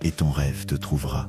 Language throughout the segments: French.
et ton rêve te trouvera.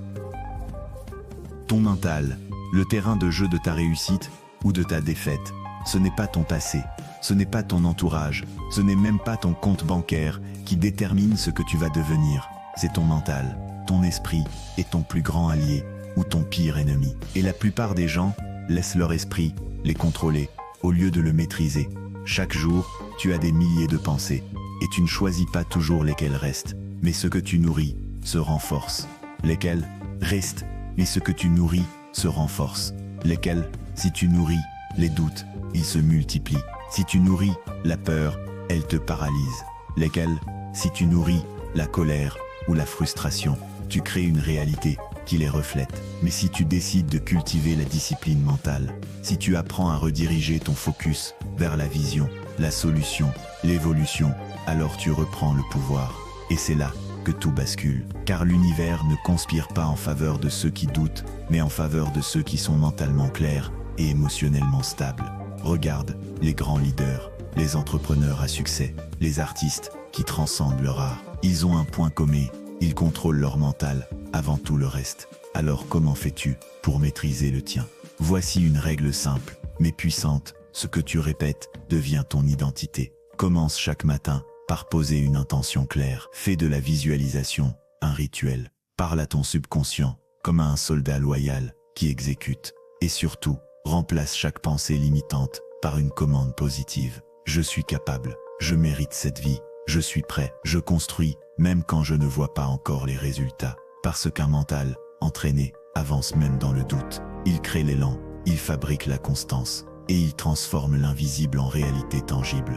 Ton mental, le terrain de jeu de ta réussite ou de ta défaite, ce n'est pas ton passé, ce n'est pas ton entourage, ce n'est même pas ton compte bancaire qui détermine ce que tu vas devenir. C'est ton mental, ton esprit est ton plus grand allié ou ton pire ennemi. Et la plupart des gens laissent leur esprit les contrôler au lieu de le maîtriser. Chaque jour, tu as des milliers de pensées et tu ne choisis pas toujours lesquelles restent. Mais ce que tu nourris se renforce. Lesquelles restent, mais ce que tu nourris se renforce. Lesquelles, si tu nourris les doutes, ils se multiplient. Si tu nourris la peur, elle te paralyse. Lesquelles, si tu nourris la colère ou la frustration, tu crées une réalité qui les reflète. Mais si tu décides de cultiver la discipline mentale, si tu apprends à rediriger ton focus vers la vision, la solution, l'évolution, alors tu reprends le pouvoir. Et c'est là que tout bascule. Car l'univers ne conspire pas en faveur de ceux qui doutent, mais en faveur de ceux qui sont mentalement clairs et émotionnellement stables. Regarde les grands leaders, les entrepreneurs à succès, les artistes qui transcendent leur art. Ils ont un point commun, ils contrôlent leur mental avant tout le reste. Alors comment fais-tu pour maîtriser le tien? Voici une règle simple, mais puissante. Ce que tu répètes devient ton identité. Commence chaque matin par poser une intention claire. Fais de la visualisation un rituel. Parle à ton subconscient comme à un soldat loyal qui exécute. Et surtout, remplace chaque pensée limitante par une commande positive. Je suis capable, je mérite cette vie, je suis prêt, je construis, même quand je ne vois pas encore les résultats. Parce qu'un mental entraîné avance même dans le doute. Il crée l'élan, il fabrique la constance, et il transforme l'invisible en réalité tangible.